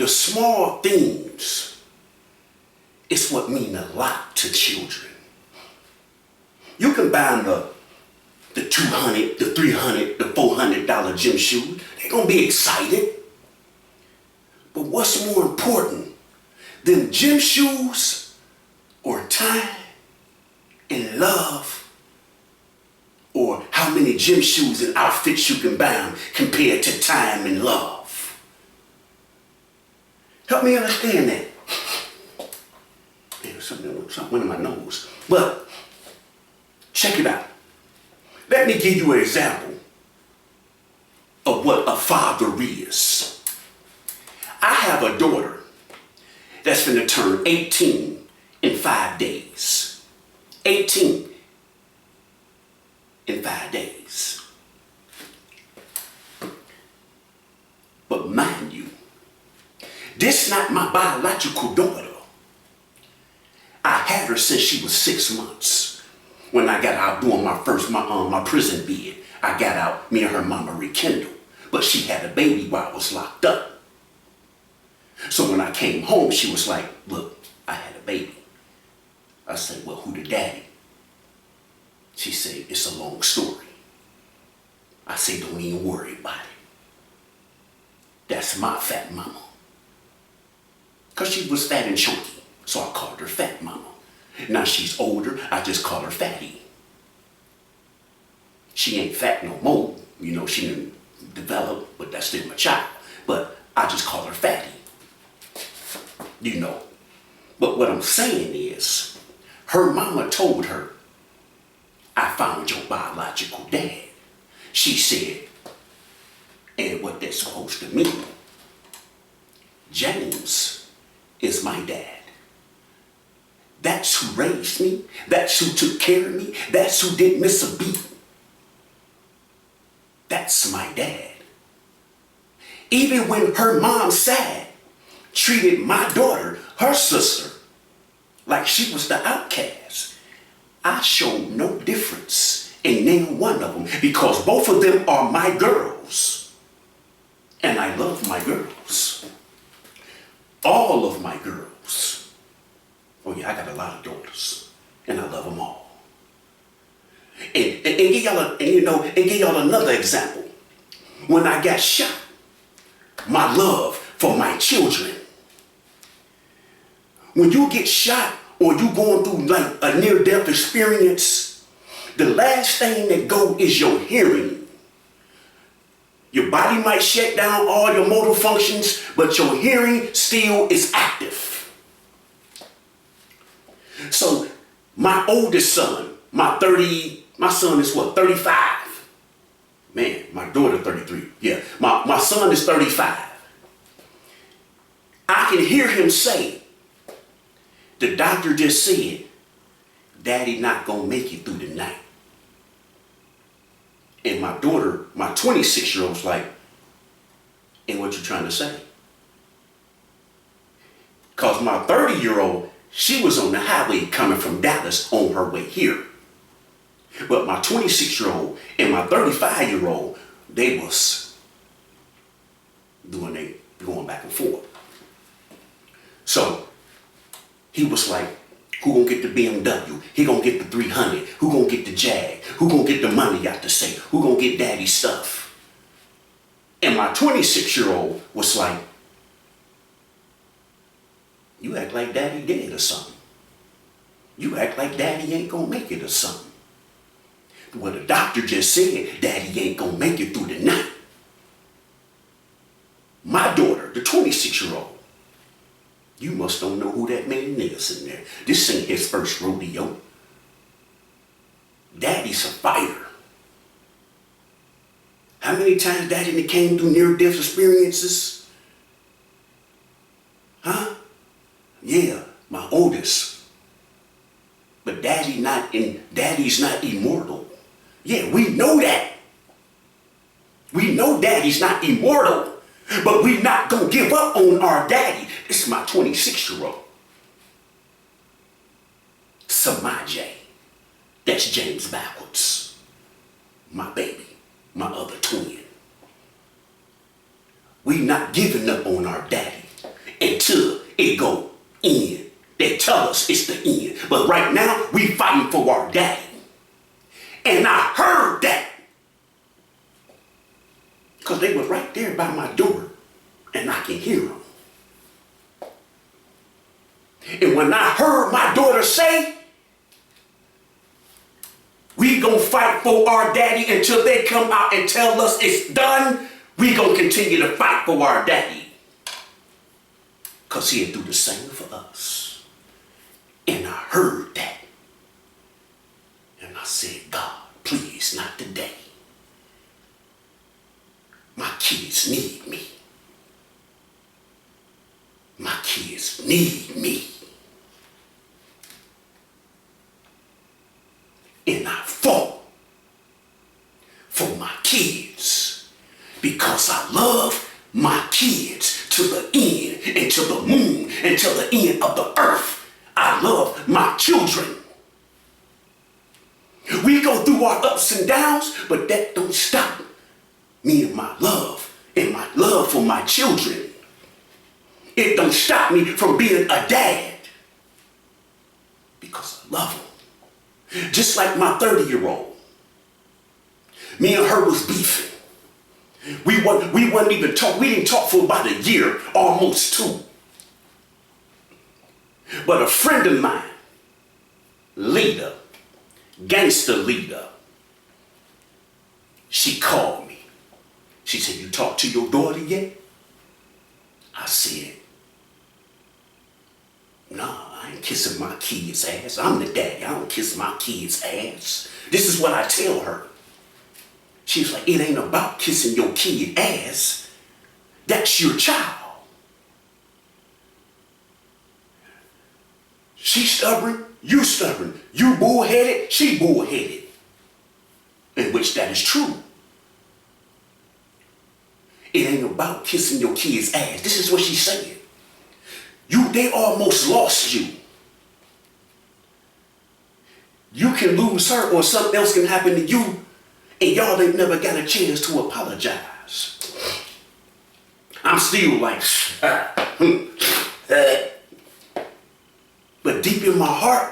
The small things is what mean a lot to children. You can buy them the $200, the $300, the $400 gym shoes. They're gonna be excited. But what's more important than gym shoes or time and love, or how many gym shoes and outfits you can buy them compared to time and love? Help me understand that. Yeah, something in my nose. But check it out. Let me give you an example of what a father is. I have a daughter that's going to turn 18 in 5 days. 18 in 5 days. But mind you, this is not my biological daughter. I had her since she was 6 months. When I got out doing my prison bid, I got out, me and her mama rekindled. But she had a baby while I was locked up. So when I came home, she was like, look, I had a baby. I said, well, who the daddy? She said, it's a long story. I said, don't even worry about it. That's my fat mama. Because she was fat and chunky, so I called her Fat Mama. Now she's older, I just call her Fatty. She ain't fat no more. You know, she didn't develop, but that's still my child. But I just call her Fatty. You know. But what I'm saying is, her mama told her, I found your biological dad. She said, and what that's supposed to mean, James is my dad. That's who raised me. That's who took care of me. That's who didn't miss a beat. That's my dad. Even when her mom sad, treated my daughter, her sister, like she was the outcast, I showed no difference in neither one of them because both of them are my girls. And I love my girls. All of my girls. Oh yeah, I got a lot of daughters, and I love them all. And give y'all another example. When I got shot, my love for my children. When you get shot or you going through like a near-death experience, the last thing that go is your hearing. Your body might shut down all your motor functions, but your hearing still is active. So my oldest son, my son is what, 35? Man, my daughter 33. Yeah, my son is 35. I can hear him say, the doctor just said, Daddy not gonna make it through the night. And my daughter, my 26-year-old's like, and what you trying to say? Because my 30-year-old, she was on the highway coming from Dallas on her way here. But my 26-year-old and my 35-year-old, they was going back and forth. So he was like, who gonna get the BMW? He gonna get the 300. Who gonna get the Jag? Who gonna get the money out the safe? Who gonna get daddy's stuff? And my 26-year-old was like, you act like daddy dead or something. You act like daddy ain't gonna make it or something. Well, the doctor just said daddy ain't gonna make it through the night. My daughter, the 26-year-old, you must don't know who that man is in there. This ain't his first rodeo. Daddy's a fighter. How many times daddy came through near-death experiences? Huh? Yeah, my oldest. But daddy's not immortal. Yeah, we know that. We know daddy's not immortal. But we not gonna give up on our daddy. This is my 26-year-old. Samaje. That's James backwards. My baby. My other twin. We not giving up on our daddy. it go in. They tell us it's the end. But right now, we fighting for our daddy. And I heard that. Because they were right there by my door. And I can hear them. And when I heard my daughter say, we gonna fight for our daddy until they come out and tell us it's done, we gonna continue to fight for our daddy. Because he'll do the same for us. And I heard that. And I said, God, please, not today. My kids need me. My kids need me. And I fought for my kids because I love my kids to the end and to the moon and to the end of the earth. I love my children. We go through our ups and downs, but that don't stop me and my love for my children. It don't stop me from being a dad because I love them. Just like my 30-year-old. Me and her was beefing. We wasn't even talk. We didn't talk for about a year, almost 2. But a friend of mine, leader, gangster leader, she called me. She said, you talked to your daughter yet? I said, nah, I ain't kissing my kid's ass. I'm the daddy. I don't kiss my kid's ass. This is what I tell her. She's like, it ain't about kissing your kid ass. That's your child. She stubborn, you stubborn. You bullheaded, she bullheaded. In which that is true. It ain't about kissing your kid's ass. This is what she's saying. They almost lost you. You can lose her or something else can happen to you and y'all ain't never got a chance to apologize. I'm still like, but deep in my heart,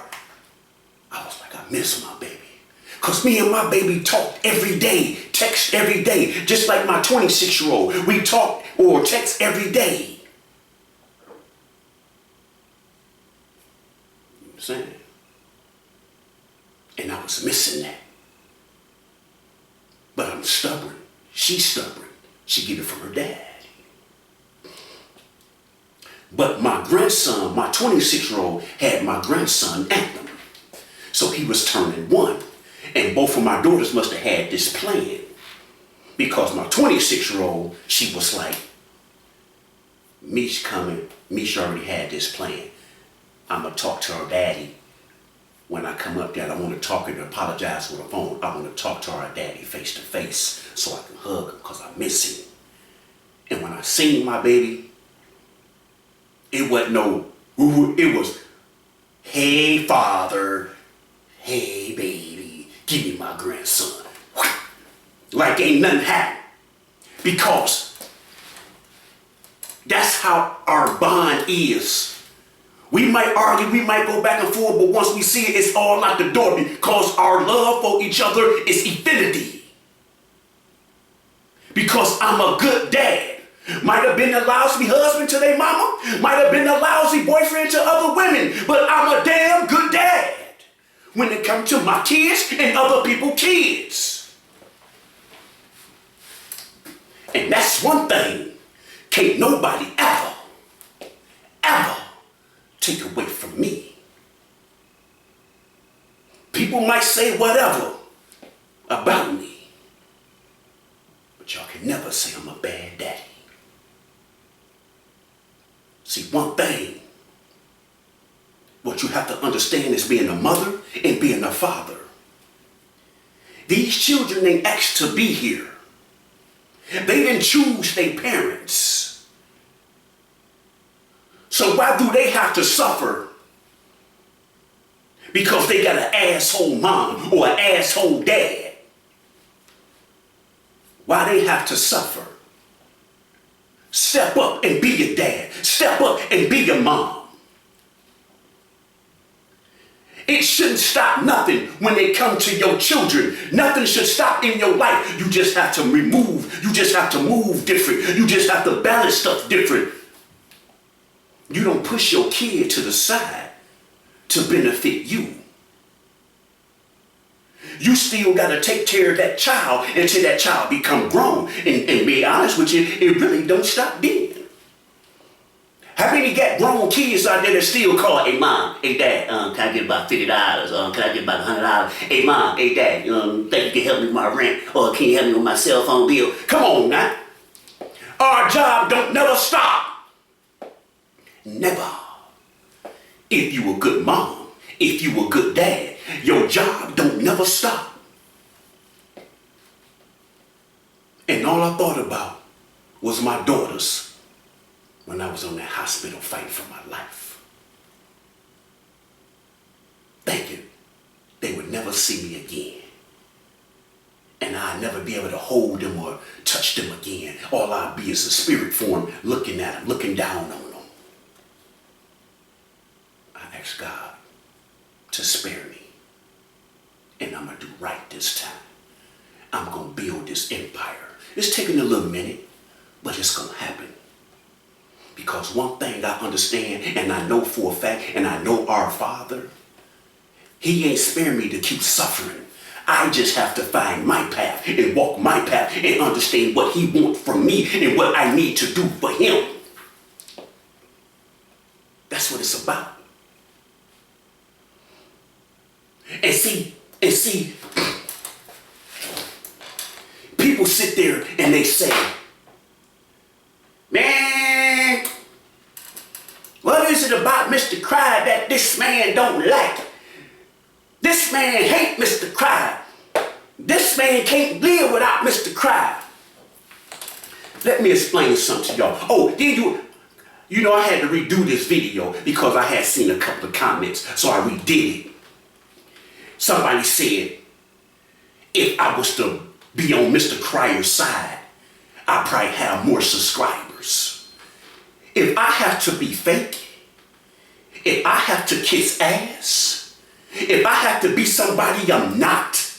I was like, I miss my baby. Because me and my baby talked every day, text every day, just like my 26-year-old. We talk or text every day. You know what I'm saying? And I was missing that. But I'm stubborn. She's stubborn. She get it from her dad. But my grandson, my 26-year-old, had my grandson Anthem. So he was turning 1. And both of my daughters must have had this plan. Because my 26-year-old, she was like, Mish coming. Mish already had this plan. I'm going to talk to her daddy. When I come up there, I want to talk and apologize with the phone. I want to talk to our daddy face to face so I can hug him because I miss him. And when I seen my baby, it wasn't no, it was, hey father, hey baby, give me my grandson. Like ain't nothing happened. Because that's how our bond is. We might argue, we might go back and forth, but once we see it, it's all out the door because our love for each other is infinity. Because I'm a good dad. Might have been a lousy husband to their mama, might have been a lousy boyfriend to other women, but I'm a damn good dad when it comes to my kids and other people's kids. And that's one thing can't nobody ever take away from me. People might say whatever about me, but y'all can never say I'm a bad daddy. See, one thing, what you have to understand is being a mother and being a father. These children ain't asked to be here. They didn't choose their parents. So why do they have to suffer? Because they got an asshole mom or an asshole dad. Why they have to suffer? Step up and be your dad. Step up and be your mom. It shouldn't stop nothing when they come to your children. Nothing should stop in your life. You just have to remove. You just have to move different. You just have to balance stuff different. You don't push your kid to the side to benefit you. You still got to take care of that child until that child become grown. And be honest with you, it really don't stop then. How many got grown kids out there that still call, hey mom, hey dad, can I get about $50? Can I get about $100? Hey mom, hey dad, think you can help me with my rent? Or can you help me with my cell phone bill? Come on now. Our job don't never stop. Never. If you a good mom, if you a good dad, your job don't never stop. And all I thought about was my daughters when I was on that hospital fighting for my life. Thinking they would never see me again. And I'd never be able to hold them or touch them again. All I'd be is a spirit form looking at them, looking down on them. I asked God to spare me. And I'm going to do right this time. I'm going to build this empire. It's taking a little minute, but it's going to happen. Because one thing I understand, and I know for a fact, and I know our Father, He ain't spared me to keep suffering. I just have to find my path and walk my path and understand what He wants from me and what I need to do for Him. That's what it's about. And see, people sit there and they say, man, what is it about Mr. Cry that this man don't like? This man hate Mr. Cry. This man can't live without Mr. Cry. Let me explain something to y'all. Oh, then you know I had to redo this video because I had seen a couple of comments, so I redid it. Somebody said, if I was to be on Mr. Cryer's side, I'd probably have more subscribers. If I have to be fake, if I have to kiss ass, if I have to be somebody I'm not,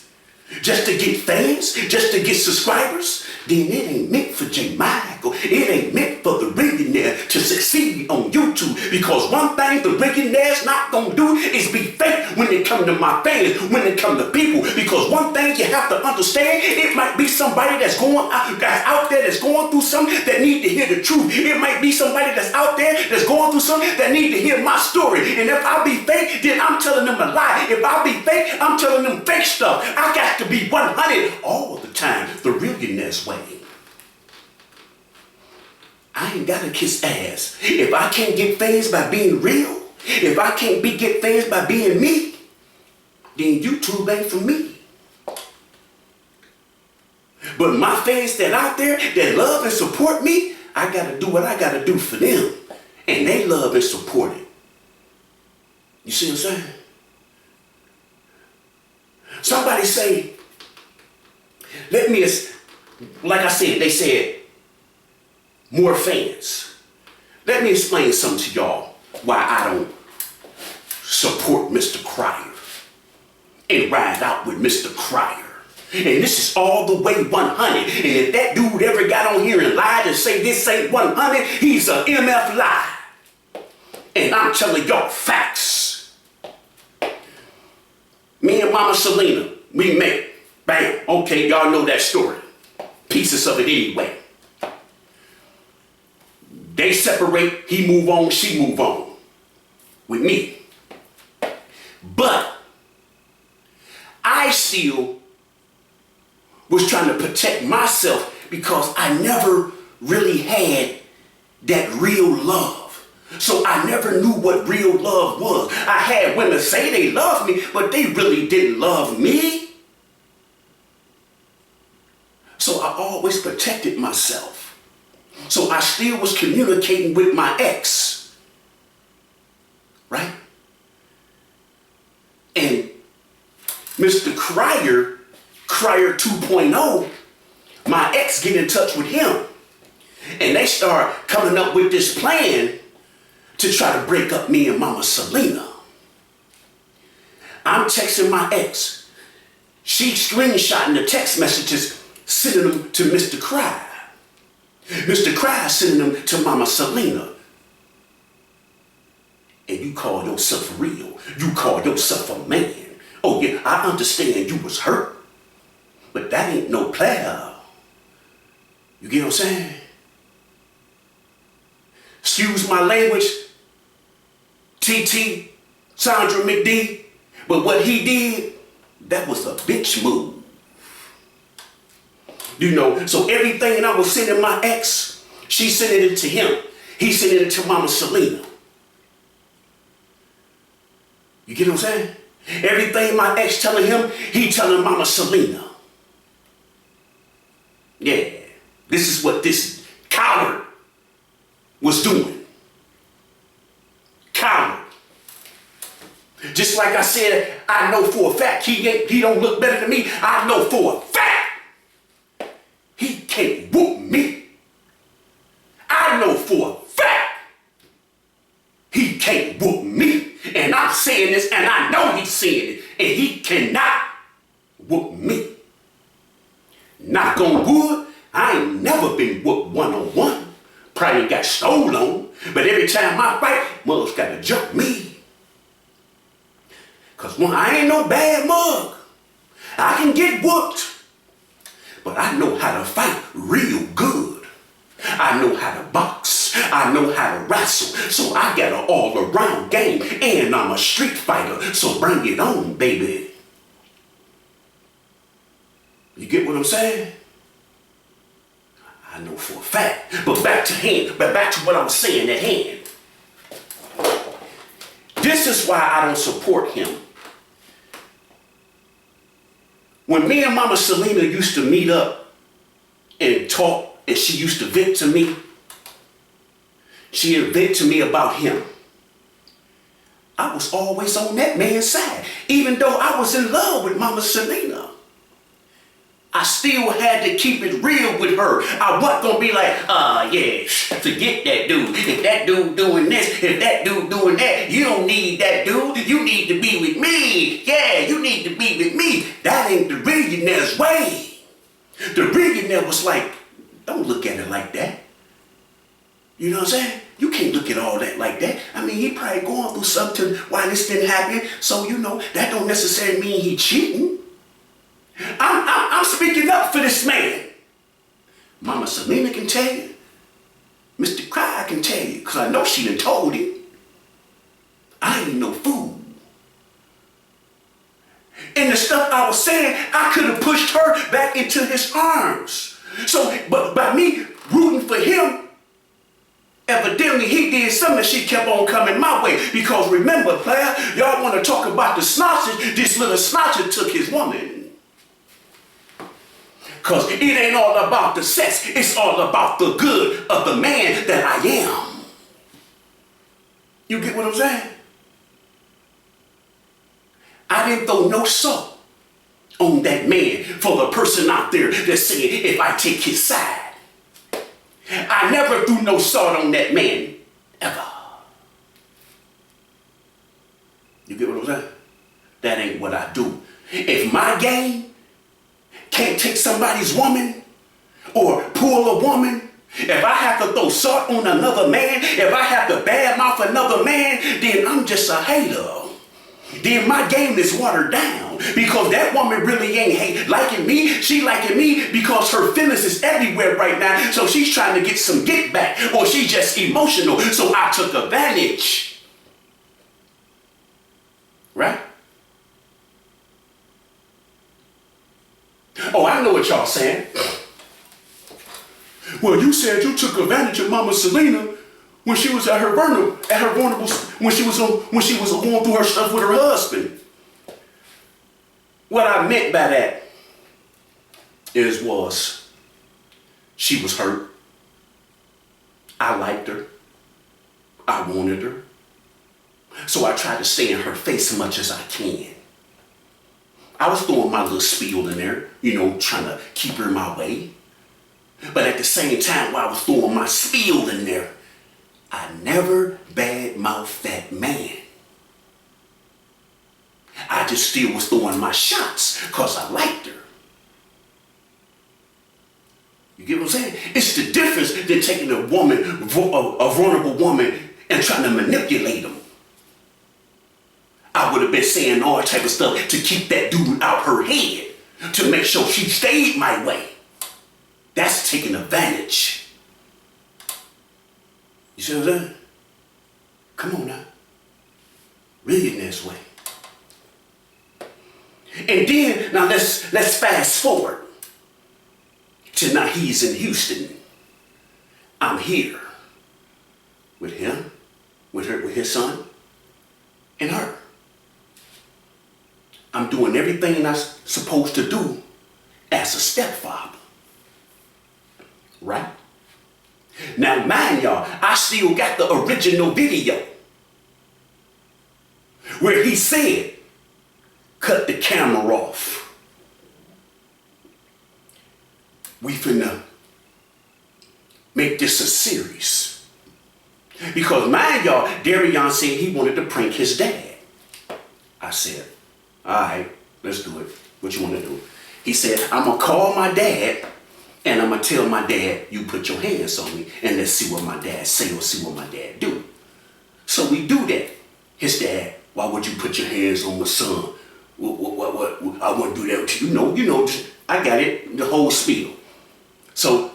just to get fans, just to get subscribers, then it ain't meant for J. Michael. It ain't meant for the millionaire to succeed on YouTube. Because one thing the millionaire's not gonna do is be fake when it come to my fans, when it come to people. Because one thing you have to understand, it might be somebody that's out there that's going through something that need to hear the truth. It might be somebody that's out there that's going through something that need to hear my story. And if I be fake, then I'm telling them a lie. If I be fake, I'm telling them fake stuff. I got to be 100 all the time, the millionaire's way. I ain't gotta kiss ass. If I can't get fans by being real, if I can't get fans by being me, then YouTube ain't for me. But my fans that out there that love and support me, I gotta do what I gotta do for them. And they love and support it. You see what I'm saying? Somebody say, like I said, they said, more fans. Let me explain something to y'all why I don't support Mr. Cryer and ride out with Mr. Cryer. And this is all the way 100. And if that dude ever got on here and lied and say this ain't 100, he's an MF lie. And I'm telling y'all facts. Me and Mama Selena, we met. Bam. Okay, y'all know that story. Pieces of it anyway. They separate, he move on, she move on. With me. But I still was trying to protect myself because I never really had that real love. So I never knew what real love was. I had women say they loved me, but they really didn't love me. So I always protected myself. So I still was communicating with my ex. Right? And Mr. Cryer 2.0, my ex get in touch with him. And they start coming up with this plan to try to break up me and Mama Selena. I'm texting my ex. She screenshotting the text messages, sending them to Mr. Cry. Mr. Cry sending them to Mama Selena. And you call yourself real. You call yourself a man. Oh yeah, I understand you was hurt. But that ain't no player. You get what I'm saying? Excuse my language, TT, Sandra McD, but what he did, that was a bitch move. You know, so everything I was sending my ex, she sending it to him. He sending it to Mama Selena. You get what I'm saying? Everything my ex telling him, he telling Mama Selena. Yeah, this is what this coward was doing. Coward. Just like I said, I know for a fact he don't look better than me. I know for a fact he can't whoop me. I know for a fact he can't whoop me. And I'm saying this, and I know he's saying it, and he cannot whoop me. Knock on wood, I ain't never been whooped one-on-one. Probably got stole on, but every time I fight, mugs gotta jump me. Cause one, I ain't no bad mug. I can get whooped, but I know how to fight real good. I know how to box. I know how to wrestle. So I got an all-around game, and I'm a street fighter. So bring it on, baby. You get what I'm saying? I know for a fact. But back to what I was saying at hand. This is why I don't support him. When me and Mama Selena used to meet up and talk, and she used to vent to me, she would vent to me about him. I was always on that man's side. Even though I was in love with Mama Selena, I still had to keep it real with her. I wasn't gonna be like, yeah, forget that dude. If that dude doing this, if that dude doing that, you don't need that dude. You need to be with me. Yeah, you need to be with me. That ain't the billionaire's way. The billionaire was like, don't look at it like that. You know what I'm saying? You can't look at all that like that. I mean, he probably going through something why this didn't happen. So, you know, that don't necessarily mean he cheating. I'm speaking up for this man. Mama Selena can tell you. Mr. Cry can tell you, because I know she done told him. I ain't no fool. And the stuff I was saying, I could have pushed her back into his arms. So, but by me rooting for him, evidently he did something that she kept on coming my way. Because remember, player, y'all want to talk about the snotches, this little snotcher took his woman. Because it ain't all about the sex, it's all about the good of the man that I am. You get what I'm saying? I didn't throw no salt on that man for the person out there that's saying if I take his side. I never threw no salt on that man, ever. You get what I'm saying? That ain't what I do. If my game can't take somebody's woman or pull a woman, if I have to throw salt on another man, if I have to badmouth another man, then I'm just a hater. Then my game is watered down because that woman really ain't liking me. She liking me because her feelings is everywhere right now. So she's trying to get some get back, or she's just emotional. So I took advantage. Right? Oh, I know what y'all saying. Well, you said you took advantage of Mama Selena when she was at her vulnerable, when she was going through her stuff with her husband. What I meant by that was she was hurt. I liked her. I wanted her. So I tried to stay in her face as much as I can. I was throwing my little spiel in there, you know, trying to keep her in my way. But at the same time, while I was throwing my spiel in there, I never badmouthed that man. I just still was throwing my shots because I liked her. You get what I'm saying? It's the difference than taking a woman, a vulnerable woman, and trying to manipulate them. I would have been saying all type of stuff to keep that dude out her head, to make sure she stayed my way. That's taking advantage. You see what I'm saying? Come on now. Read it this way. And then, now let's fast forward to now he's in Houston. I'm here with him, with his son, and her. I'm doing everything I'm supposed to do as a stepfather. Right? Now, mind y'all, I still got the original video where he said, cut the camera off. We finna make this a series. Because mind y'all, Darion said he wanted to prank his dad. I said, all right, let's do it. What you want to do? He said, I'm going to call my dad and I'm going to tell my dad, you put your hands on me and let's see what my dad say or see what my dad do. So we do that. His dad, why would you put your hands on my son? What? I wouldn't do that to you. You know, I got it, the whole spiel. So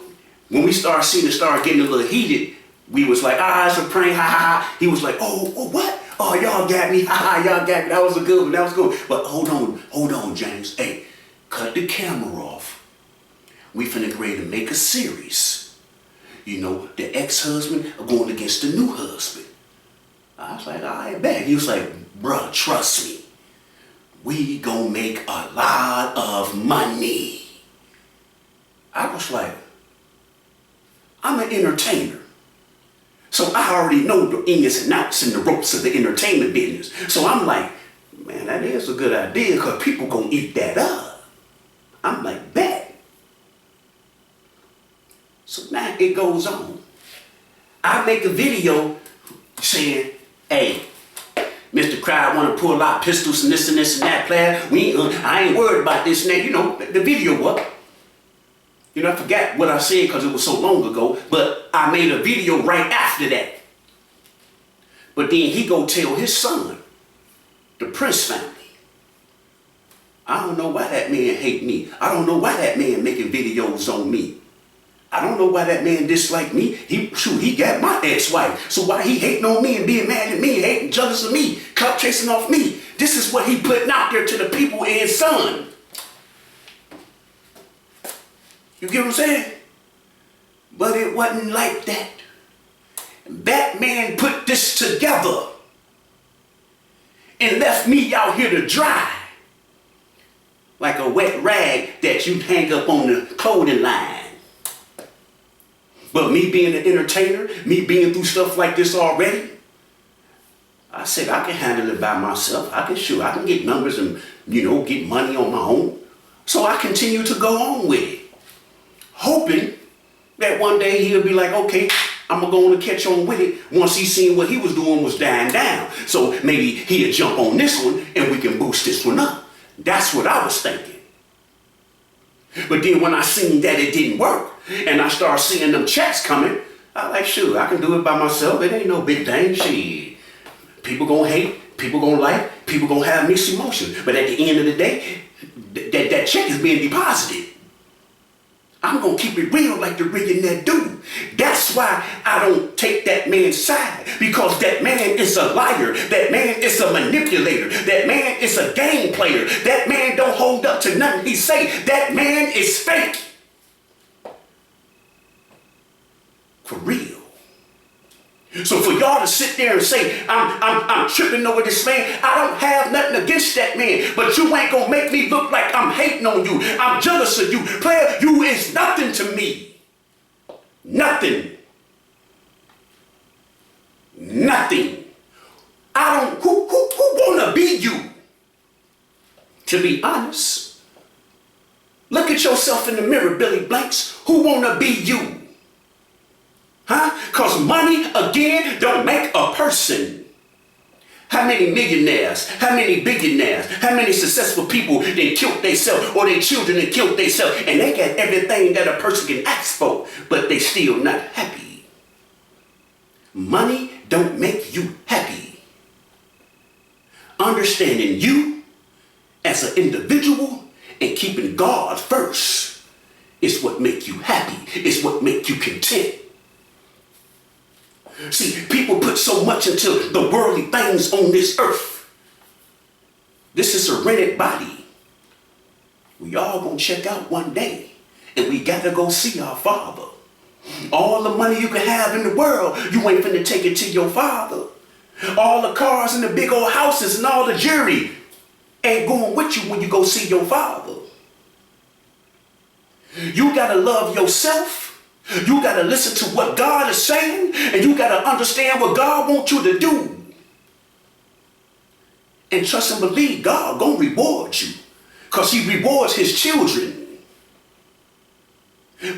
when we started getting a little heated, we was like, it's a prank, ha ha ha. He was like, oh, what? Oh, y'all got me, ha ha, y'all got me. That was a good one, that was good. But hold on, James. Hey, cut the camera off. We finna get ready to make a series. You know, the ex-husband going against the new husband. I was like, all right, bet. He was like, bruh, trust me. We gonna make a lot of money. I was like, I'm an entertainer. So I already know the ins and outs and the ropes of the entertainment business. So I'm like, man, that is a good idea because people gonna eat that up. I'm like, bet. So now it goes on. I make a video saying, hey, Mr. Crowd want to pull out pistols and this and that player. I ain't worried about this and that. You know, the video what? You know, I forgot what I said because it was so long ago, but I made a video right after that. But then he go tell his son, the Prince family. I don't know why that man hate me. I don't know why that man making videos on me. I don't know why that man dislike me. He got my ex-wife. So why he hating on me and being mad at me, hating, jealous of me, clout chasing off me? This is what he putting out there to the people and his son. You get what I'm saying? But it wasn't like that. That man put this together and left me out here to dry like a wet rag that you hang up on the clothing line. But me being an entertainer, me being through stuff like this already, I said I can handle it by myself. I can get numbers and, get money on my own. So I continue to go on with it, hoping that one day he'll be like, okay, I'm going to go on and catch on with it once he seen what he was doing was dying down. So maybe he'll jump on this one and we can boost this one up. That's what I was thinking. But then when I seen that it didn't work and I started seeing them checks coming, I like, shoot, I can do it by myself. It ain't no big thing. Shit. People gonna hate, people gonna like, people gonna have mixed emotions. But at the end of the day, that check is being deposited. I'm going to keep it real like the Riggin' dude. That's why I don't take that man's side. Because that man is a liar. That man is a manipulator. That man is a game player. That man don't hold up to nothing he say. That man is fake. For real. So for y'all to sit there and say, I'm tripping over this man, I don't have nothing against that man, but you ain't gonna make me look like I'm hating on you. I'm jealous of you. Player, you is nothing to me. Nothing. Nothing. Who wanna be you? To be honest, Look at yourself in the mirror, Billy Blanks. Who wanna be you? Huh? Because money, again, don't make a person. How many millionaires, how many billionaires, how many successful people they killed themselves or their children that killed themselves, and they got everything that a person can ask for, but they still not happy. Money don't make you happy. Understanding you as an individual and keeping God first is what make you happy, is what make you content. See, people put so much into the worldly things on this earth. This is a rented body. We all gonna check out one day, and we gotta go see our Father. All the money you can have in the world, you ain't finna take it to your Father. All the cars and the big old houses and all the jewelry ain't going with you when you go see your Father. You gotta love yourself. You got to listen to what God is saying, and you got to understand what God wants you to do. And trust and believe God gonna reward you, because he rewards his children.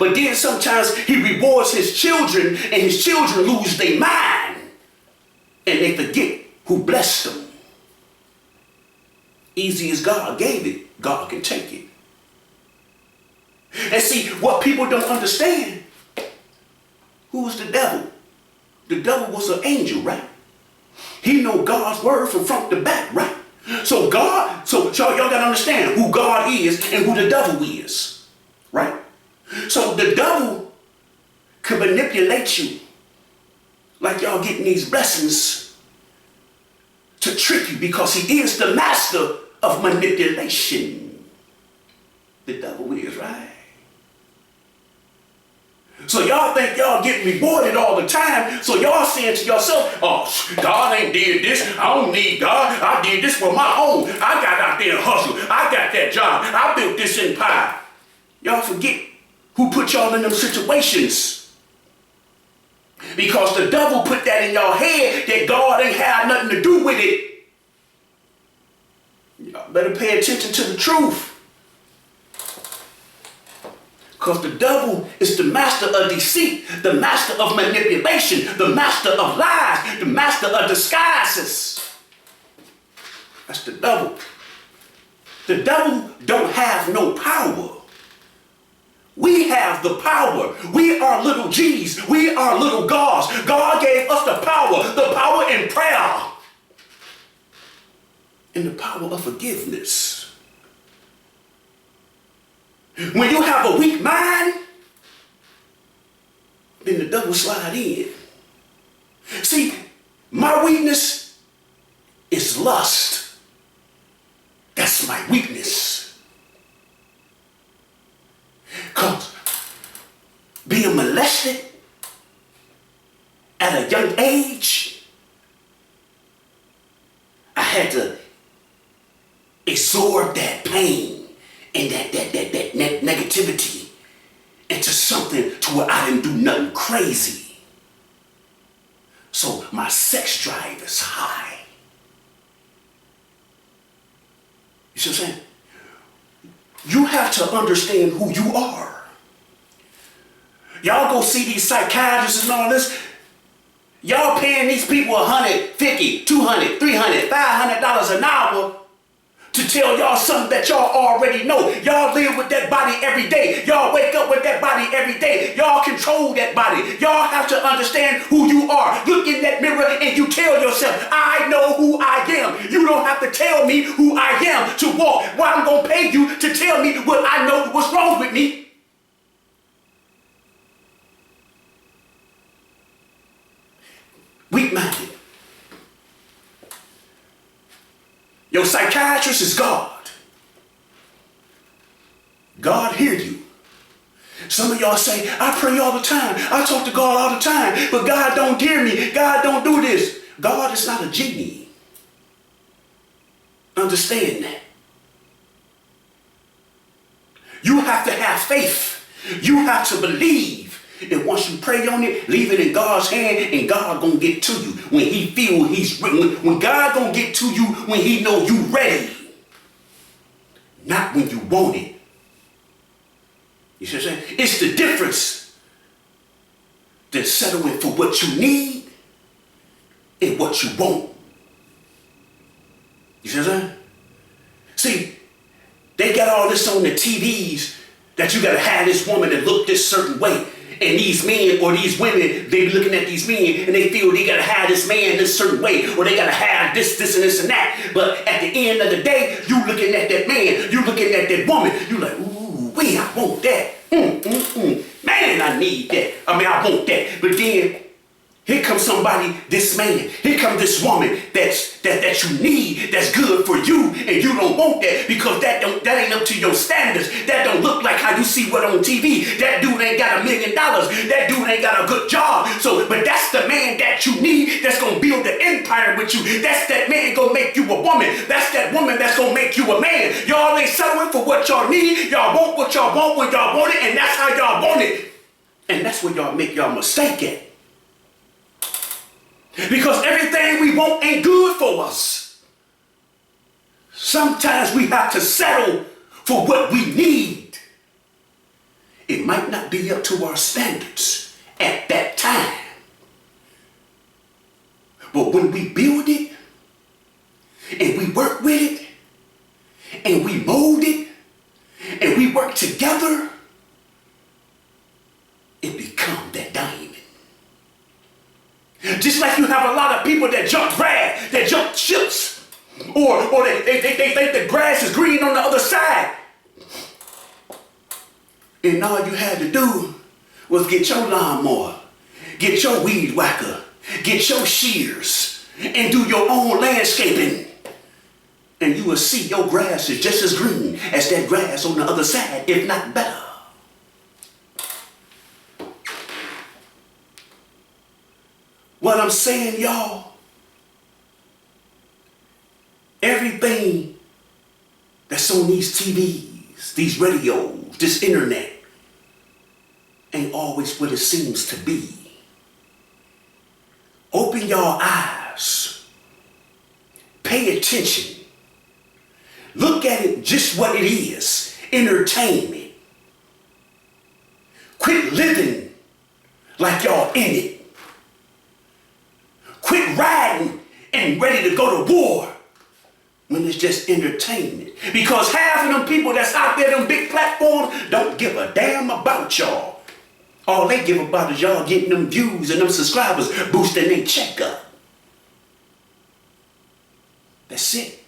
But then sometimes he rewards his children, and his children lose their mind, and they forget who blessed them. Easy as God gave it, God can take it. And see, what people don't understand, who was the devil? The devil was an angel, right? He know God's word from front to back, right? So y'all gotta understand who God is and who the devil is, right? So the devil can manipulate you like y'all getting these blessings to trick you, because he is the master of manipulation. The devil is, right? So y'all think y'all getting rewarded all the time, so y'all saying to yourself, oh, God ain't did this, I don't need God, I did this for my own, I got out there and hustled, I got that job, I built this empire. Y'all forget who put y'all in them situations. Because the devil put that in your head that God ain't had nothing to do with it. Y'all better pay attention to the truth. Because the devil is the master of deceit, the master of manipulation, the master of lies, the master of disguises. That's the devil. The devil don't have no power. We have the power. We are little G's. We are little gods. God gave us the power in prayer, and the power of forgiveness. When you have a weak mind, then the devil slide in. See, my weakness is lust. That's my weakness. Because being molested at a young age, I had to absorb that pain and that negativity into something to where I didn't do nothing crazy. So my sex drive is high. You see what I'm saying? You have to understand who you are. Y'all go see these psychiatrists and all this. Y'all paying these people $150, $200, $300, $500 an hour to tell y'all something that y'all already know. Y'all live with that body every day. Y'all wake up with that body every day. Y'all control that body. Y'all have to understand who you are. Look in that mirror and you tell yourself, I know who I am. You don't have to tell me who I am to walk. Why I'm going to pay you to tell me what I know what's wrong with me. Weak-minded. Your psychiatrist is God. God hear you. Some of y'all say, I pray all the time. I talk to God all the time, but God don't hear me. God don't do this. God is not a genie. Understand that. You have to have faith. You have to believe. And once you pray on it, leave it in God's hand, and God gonna get to you when he feel he's ready. When God gonna get to you when he know you ready. Not when you want it. You see what I'm saying? It's the difference than settling for what you need and what you want. You see what I'm saying? See, they got all this on the TVs that you gotta have this woman that look this certain way. And these men or these women, they be looking at these men and they feel they gotta have this man this certain way, or they gotta have this, and this, and that. But at the end of the day, you looking at that man, you looking at that woman, you like, ooh, wait, I want that. Man, I need that. I want that. But then, here comes somebody, this man, here comes this woman that you need, that's good for you, and you don't want that because that ain't up to your standards. That don't look like how you see what on TV. That dude ain't got $1 million. That dude ain't got a good job. But that's the man that you need that's gonna build the empire with you. That's that man gonna make you a woman. That's that woman that's gonna make you a man. Y'all ain't settling for what y'all need. Y'all want what y'all want when y'all want it, and that's how y'all want it. And that's where y'all make y'all mistake at. Because everything we want ain't good for us. Sometimes we have to settle for what we need. It might not be up to our standards at that time. But when we build it, and we work with it, and we mold it, and we work together, it becomes that diamond. Just like you have a lot of people that jump grass, that jump ships, or they think the grass is green on the other side. And all you had to do was get your lawnmower, get your weed whacker, get your shears, and do your own landscaping. And you will see your grass is just as green as that grass on the other side, if not better. What I'm saying, y'all, everything that's on these TVs, these radios, this internet, ain't always what it seems to be. Open your eyes. Pay attention. Look at it just what it is, entertainment. Quit living like y'all in it. Quit riding and ready to go to war when it's just entertainment. Because half of them people that's out there, them big platforms, don't give a damn about y'all. All they give about is y'all getting them views and them subscribers, boosting their check up. That's it.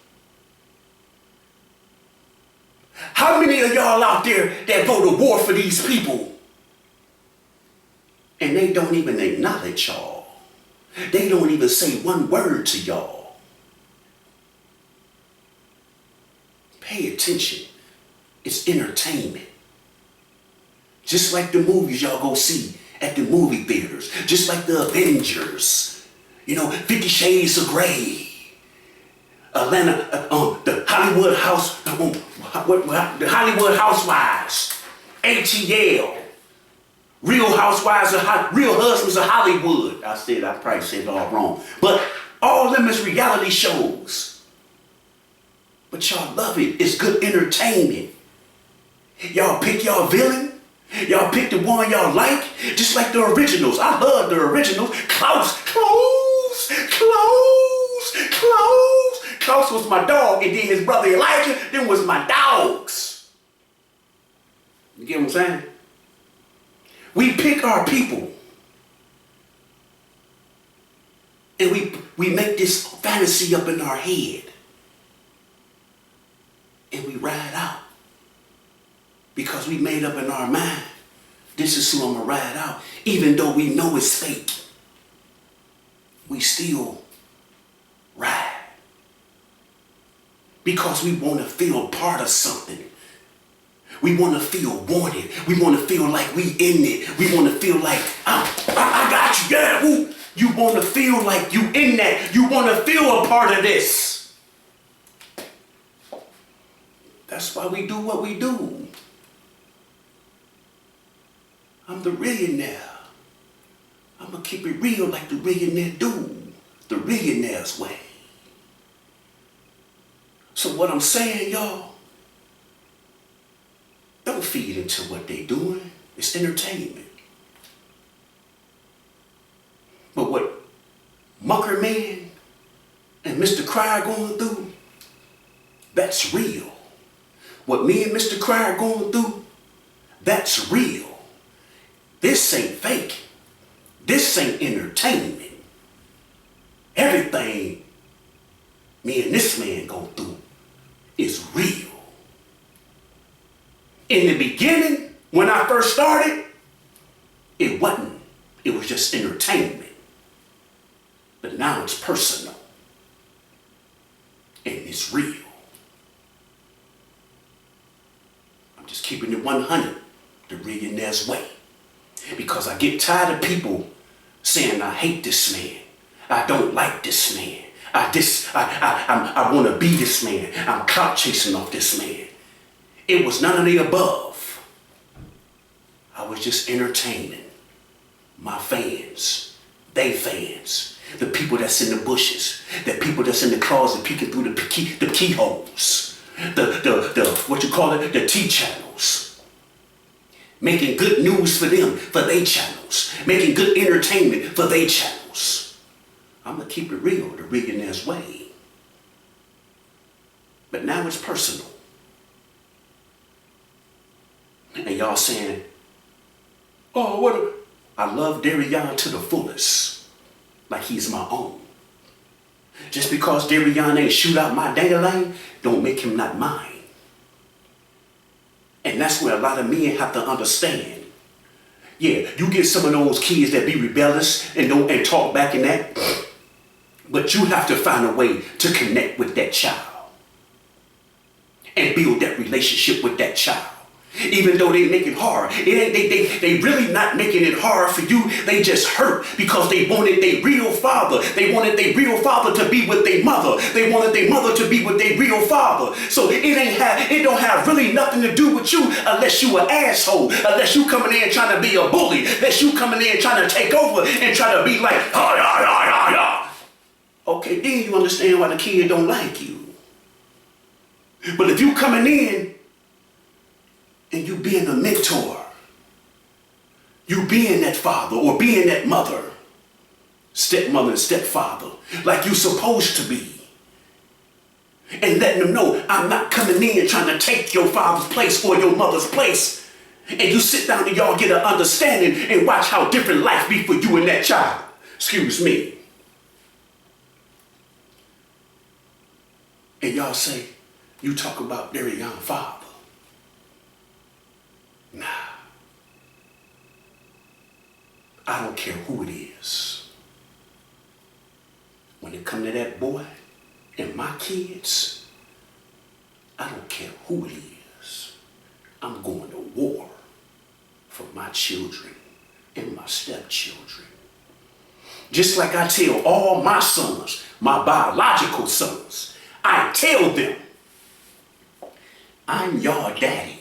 How many of y'all out there that go to war for these people and they don't even acknowledge y'all? They don't even say one word to y'all. Pay attention. It's entertainment. Just like the movies y'all go see at the movie theaters. Just like the Avengers. 50 Shades of Grey. Atlanta, the Hollywood the Hollywood Housewives. ATL. Real Housewives, Real Husbands of Hollywood. I probably said it all wrong. But all of them is reality shows. But y'all love it. It's good entertainment. Y'all pick y'all villain. Y'all pick the one y'all like. Just like the originals. I love the originals. Klaus was my dog, and then his brother Elijah, them was my dogs. You get what I'm saying? We pick our people. And we make this fantasy up in our head. And we ride out. Because we made up in our mind, this is who I'm going to ride out. Even though we know it's fake. We still ride. Because we want to feel part of something. We want to feel wanted. We want to feel like we in it. We want to feel like, I got you, yeah, woo. You want to feel like you in that. You want to feel a part of this. That's why we do what we do. I'm the millionaire. I'm going to keep it real like the millionaire do. The millionaire's way. So what I'm saying, y'all, don't feed into what they doing. It's entertainment. But what Mucker Man and Mr. Cryer going through, that's real. What me and Mr. Cryer going through, that's real. This ain't fake. This ain't entertainment. Everything me and this man go through is real. In the beginning, when I first started, it wasn't. It was just entertainment. But now it's personal. And it's real. I'm just keeping it 100 the millionaire's way. Because I get tired of people saying I hate this man. I don't like this man. I want to be this man. I'm clout chasing off this man. It was none of the above. I was just entertaining my fans, they fans, the people that's in the bushes, the people that's in the closet peeking through the keyholes, the what you call it, the T channels. Making good news for them, for their channels. Making good entertainment for their channels. I'm going to keep it real, the millionaire's way. But now it's personal. And y'all saying, oh, I love Darion to the fullest. Like he's my own. Just because Darion ain't shoot out my dang-a-lang, don't make him not mine. And that's where a lot of men have to understand. Yeah, you get some of those kids that be rebellious and talk back and that, but you have to find a way to connect with that child and build that relationship with that child. Even though they make it hard, they really not making it hard for you. They just hurt because they wanted their real father. They wanted their real father to be with their mother. They wanted their mother to be with their real father. So it don't have really nothing to do with you unless you an asshole, unless you coming in trying to be a bully, unless you coming in trying to take over and try to be like, okay, then you understand why the kid don't like you. But if you coming in and you being a mentor, you being that father or being that mother, stepmother and stepfather, like you supposed to be, and letting them know, I'm not coming in trying to take your father's place or your mother's place, and you sit down and y'all get an understanding and watch how different life be for you and that child. Excuse me. And y'all say, you talk about their young father. Nah. I don't care who it is. When it come to that boy and my kids, I don't care who it is. I'm going to war for my children and my stepchildren. Just like I tell all my sons, my biological sons, I tell them, I'm your daddy.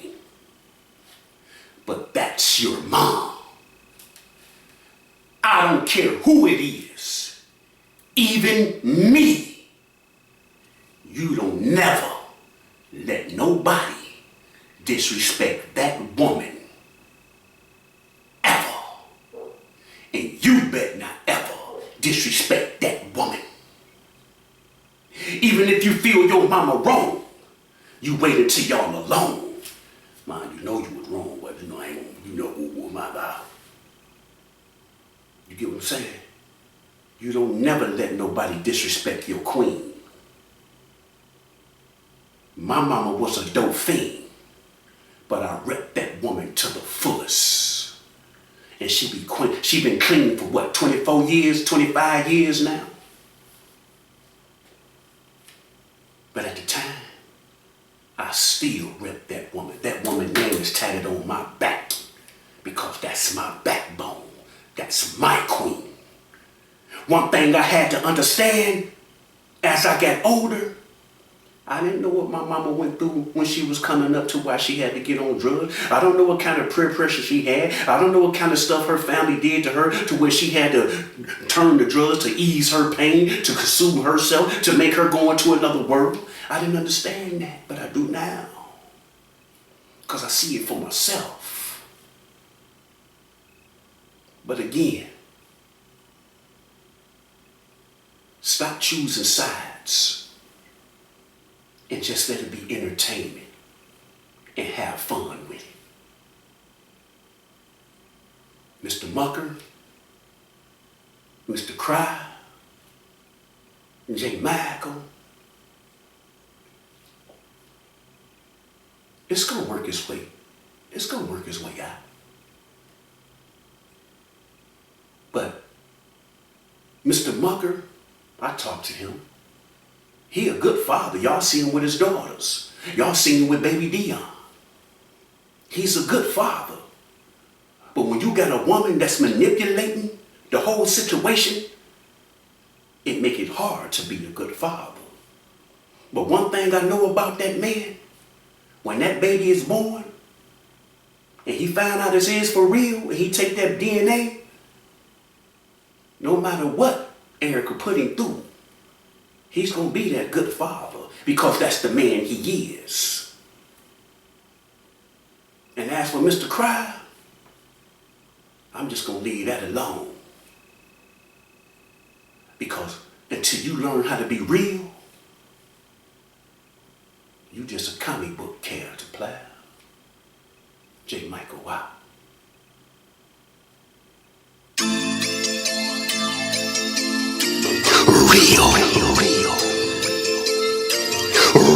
But that's your mom. I don't care who it is, even me. You don't never let nobody disrespect that woman, ever. And you better not ever disrespect that woman. Even if you feel your mama wrong, you wait until y'all alone. Man, you know you was wrong, but you know I ain't, you know, my God. You get what I'm saying? You don't never let nobody disrespect your queen. My mama was a dope fiend, but I rep that woman to the fullest. And she been clean for what, 24 years, 25 years now? But at the time, I still rep that woman. That woman's name is tatted on my back because that's my backbone. That's my queen. One thing I had to understand as I got older, I didn't know what my mama went through when she was coming up to why she had to get on drugs. I don't know what kind of peer pressure she had. I don't know what kind of stuff her family did to her to where she had to turn to drugs to ease her pain, to consume herself, to make her go into another world. I didn't understand that, but I do now. because I see it for myself. But again, stop choosing sides and just let it be entertainment and have fun with it. Mr. Mucker, Mr. Cry, J. Michael, it's gonna work its way. It's gonna work its way out. But Mr. Mucker, I talked to him. He a good father. Y'all see him with his daughters. Y'all seen him with baby Dion. He's a good father. But when you got a woman that's manipulating the whole situation, it make it hard to be a good father. But one thing I know about that man, when that baby is born, and he find out it's his for real, and he take that DNA, no matter what Erica put him through, he's gonna be that good father because that's the man he is. And as for Mr. Cry, I'm just gonna leave that alone. Because until you learn how to be real, you just a comic book character player. J. Michael, wow.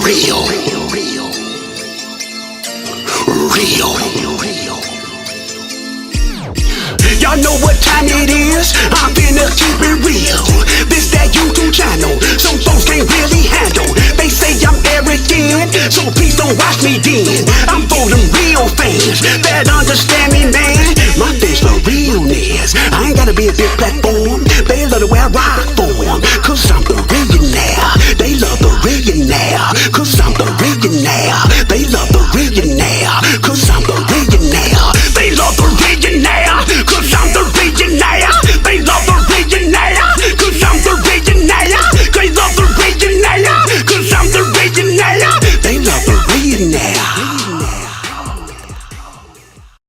Real. Y'all know what time it is? I'm finna keep it real. This that YouTube channel, some folks can't really handle. They say I'm arrogant, so please don't watch me then. I'm for them real fans that understand me, man. My fans for realness. I ain't gotta be a big platform. They love the way I rock for them, cause I'm the millionaire. They love the millionaire, cause I'm the millionaire. They love the millionaire.